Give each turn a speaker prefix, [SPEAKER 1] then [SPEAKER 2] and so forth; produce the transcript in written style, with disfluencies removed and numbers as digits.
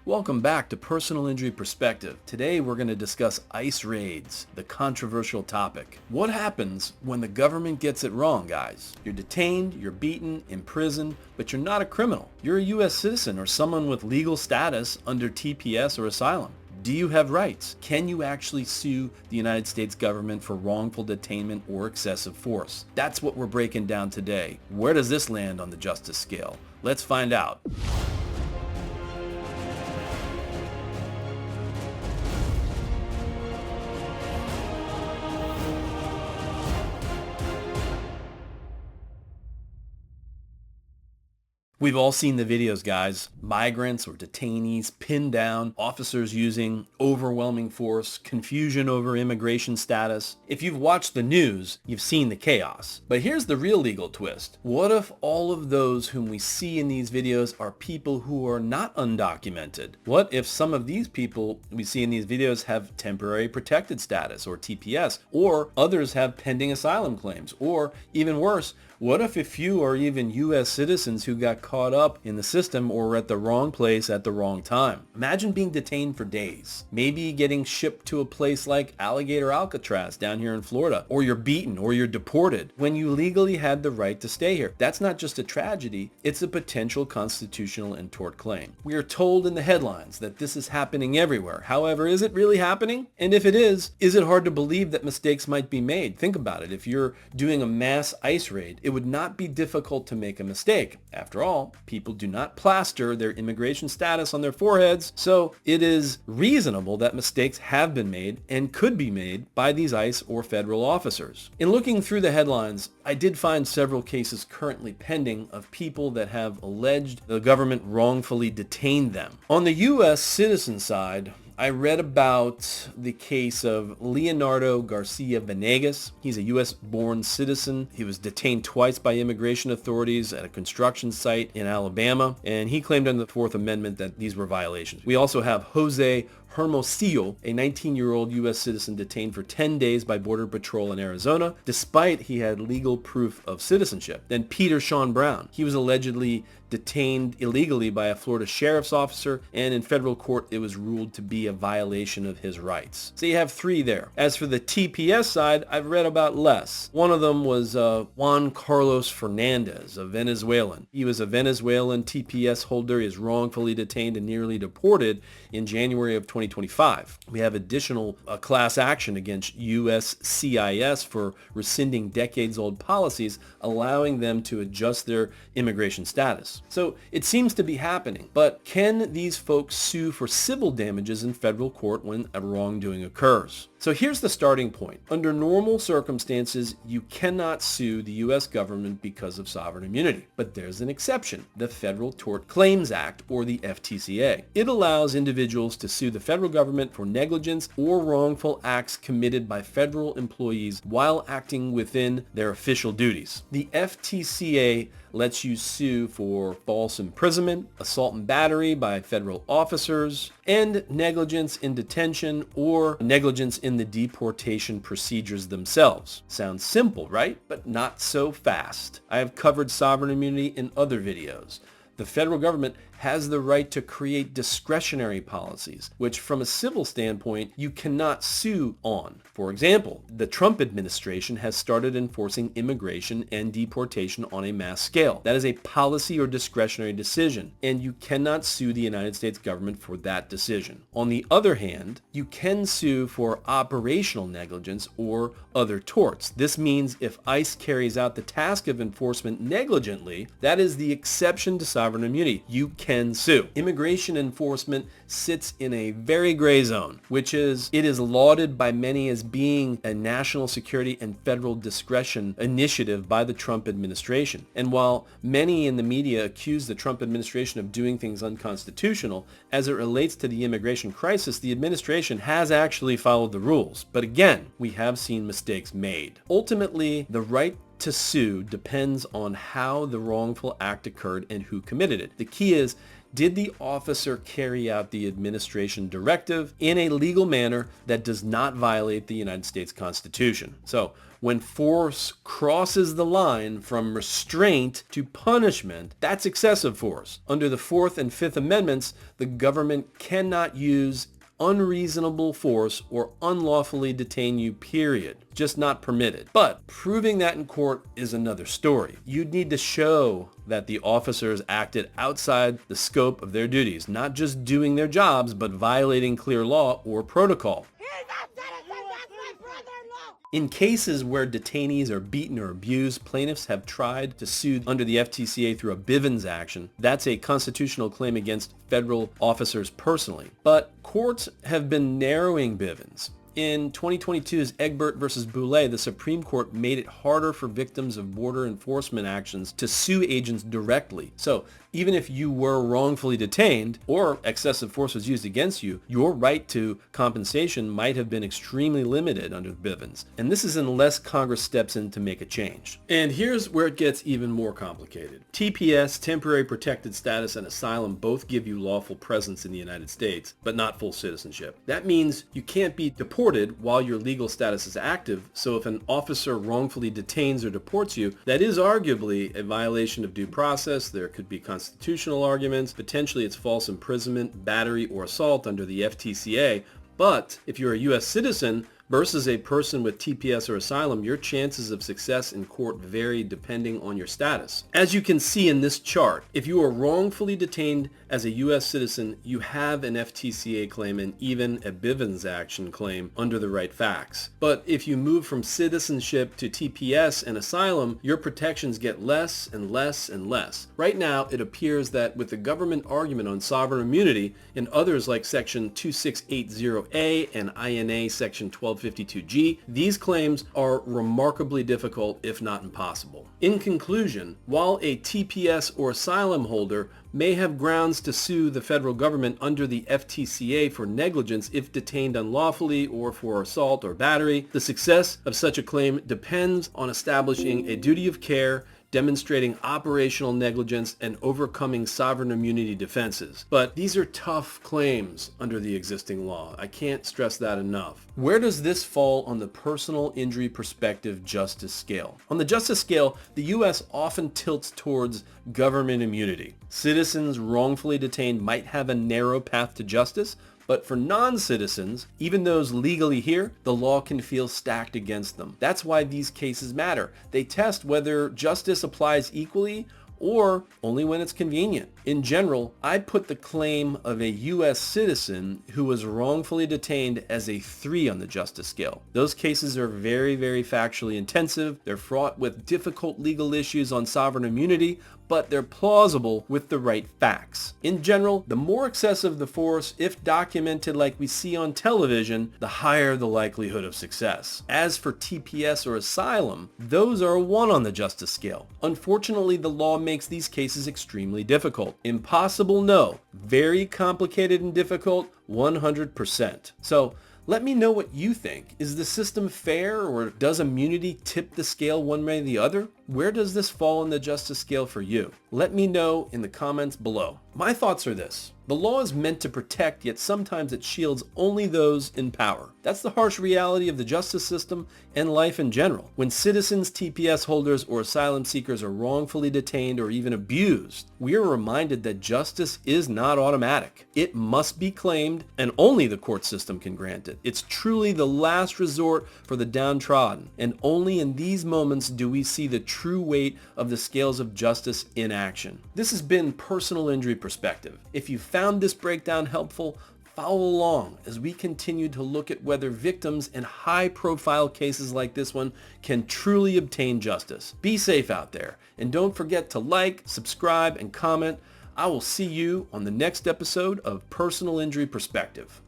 [SPEAKER 1] Welcome back to Personal Injury Perspective. Today we're going to discuss ICE raids, the controversial topic. What happens when the government gets it wrong, guys? You're detained, you're beaten, imprisoned, but you're not a criminal. You're a U.S. citizen or someone with legal status under TPS or asylum. Do you have rights? Can you actually sue the United States government for wrongful detainment or excessive force? That's what we're breaking down today. Where does this land on the justice scale? Let's find out. We've all seen the videos, guys. Migrants or detainees pinned down, officers using overwhelming force, confusion over immigration status. If you've watched the news, you've seen the chaos. But here's the real legal twist. What if all of those whom we see in these videos are people who are not undocumented? What if some of these people we see in these videos have temporary protected status or TPS, or others have pending asylum claims, or even worse, what if a few are even U.S. citizens who got caught up in the system or were at the wrong place at the wrong time? Imagine being detained for days, maybe getting shipped to a place like Alligator Alcatraz down here in Florida, or you're beaten or you're deported when you legally had the right to stay here. That's not just a tragedy, it's a potential constitutional and tort claim. We are told in the headlines that this is happening everywhere. However, is it really happening? And if it is it hard to believe that mistakes might be made? Think about it. If you're doing a mass ICE raid, it would not be difficult to make a mistake. After all, people do not plaster their immigration status on their foreheads, so it is reasonable that mistakes have been made and could be made by these ICE or federal officers. In looking through the headlines, I did find several cases currently pending of people that have alleged the government wrongfully detained them. On the U.S. citizen side, I read about the case of Leonardo Garcia Venegas. He's a U.S.-born citizen. He was detained twice by immigration authorities at a construction site in Alabama, and he claimed under the Fourth Amendment that these were violations. We also have Jose Hermosillo, a 19-year-old U.S. citizen detained for 10 days by Border Patrol in Arizona, despite he had legal proof of citizenship. Then Peter Sean Brown. He was allegedly detained illegally by a Florida sheriff's officer, and in federal court it was ruled to be a violation of his rights. So you have three there. As for the TPS side, I've read about less. One of them was Juan Carlos Fernandez, a Venezuelan. He was a Venezuelan TPS holder. He is wrongfully detained and nearly deported in January of 2025. We have additional class action against USCIS for rescinding decades-old policies, allowing them to adjust their immigration status. So it seems to be happening, but can these folks sue for civil damages in federal court when a wrongdoing occurs? So here's the starting point. Under normal circumstances, you cannot sue the U.S. government because of sovereign immunity. But there's an exception, the Federal Tort Claims Act, or the FTCA. It allows individuals to sue the federal government for negligence or wrongful acts committed by federal employees while acting within their official duties. The FTCA lets you sue for false imprisonment, assault and battery by federal officers, and negligence in detention or negligence in the deportation procedures themselves. Sounds simple, right? But not so fast. I have covered sovereign immunity in other videos. The federal government has the right to create discretionary policies, which from a civil standpoint, you cannot sue on. For example, the Trump administration has started enforcing immigration and deportation on a mass scale. That is a policy or discretionary decision, and you cannot sue the United States government for that decision. On the other hand, you can sue for operational negligence or other torts. This means if ICE carries out the task of enforcement negligently, that is the exception to sovereign immunity. You can sue. Immigration enforcement sits in a very gray zone, which is, it is lauded by many as being a national security and federal discretion initiative by the Trump administration. And while many in the media accuse the Trump administration of doing things unconstitutional, as it relates to the immigration crisis, the administration has actually followed the rules. But again, we have seen mistakes made. Ultimately, the right to sue depends on how the wrongful act occurred and who committed it. The key is, did the officer carry out the administration directive in a legal manner that does not violate the United States Constitution? So When force crosses the line from restraint to punishment, that's excessive force. Under the 4th and 5th Amendments, the government cannot use unreasonable force or unlawfully detain you, period. Just not permitted. But proving that in court is another story. You'd need to show that the officers acted outside the scope of their duties, not just doing their jobs, but violating clear law or protocol. In cases where detainees are beaten or abused, plaintiffs have tried to sue under the FTCA through a Bivens action. That's a constitutional claim against federal officers personally. But courts have been narrowing Bivens. In 2022's Egbert versus Boulay, the Supreme Court made it harder for victims of border enforcement actions to sue agents directly. So even if you were wrongfully detained or excessive force was used against you, your right to compensation might have been extremely limited under Bivens. And this is unless Congress steps in to make a change. And here's where it gets even more complicated. TPS, temporary protected status, and asylum both give you lawful presence in the United States, but not full citizenship. That means you can't be deported while your legal status is active. So if an officer wrongfully detains or deports you, that is arguably a violation of due process. There could be constitutional arguments. Potentially it's false imprisonment, battery, or assault under the FTCA. But if you're a U.S. citizen versus a person with TPS or asylum, your chances of success in court vary depending on your status. As you can see in this chart, if you are wrongfully detained as a U.S. citizen, you have an FTCA claim and even a Bivens action claim under the right facts. But if you move from citizenship to TPS and asylum, your protections get less and less and less. Right now, it appears that with the government argument on sovereign immunity and others like Section 2680A and INA Section 1252G, these claims are remarkably difficult, if not impossible. In conclusion, while a TPS or asylum holder may have grounds to sue the federal government under the FTCA for negligence if detained unlawfully or for assault or battery, the success of such a claim depends on establishing a duty of care, demonstrating operational negligence, and overcoming sovereign immunity defenses. But these are tough claims under the existing law. I can't stress that enough. Where does this fall on the personal injury perspective justice scale? On the justice scale, the U.S. often tilts towards government immunity. Citizens wrongfully detained might have a narrow path to justice, but for non-citizens, even those legally here, the law can feel stacked against them. That's why these cases matter. They test whether justice applies equally or only when it's convenient. In general, I put the claim of a U.S. citizen who was wrongfully detained as a 3 on the justice scale. Those cases are very, very factually intensive. They're fraught with difficult legal issues on sovereign immunity, but they're plausible with the right facts. In general, the more excessive the force, if documented like we see on television, the higher the likelihood of success. As for TPS or asylum, those are a 1 on the justice scale. Unfortunately, the law makes these cases extremely difficult. Impossible, no. Very complicated and difficult, 100%. So, let me know what you think. Is the system fair, or does immunity tip the scale one way or the other? Where does this fall in the justice scale for you? Let me know in the comments below. My thoughts are this. The law is meant to protect, yet sometimes it shields only those in power. That's the harsh reality of the justice system and life in general. When citizens, TPS holders, or asylum seekers are wrongfully detained or even abused, we are reminded that justice is not automatic. It must be claimed, and only the court system can grant it. It's truly the last resort for the downtrodden, and only in these moments do we see the true weight of the scales of justice in action. This has been Personal Injury Perspective. If you found this breakdown helpful, follow along as we continue to look at whether victims in high-profile cases like this one can truly obtain justice. Be safe out there, and don't forget to like, subscribe, and comment. I will see you on the next episode of Personal Injury Perspective.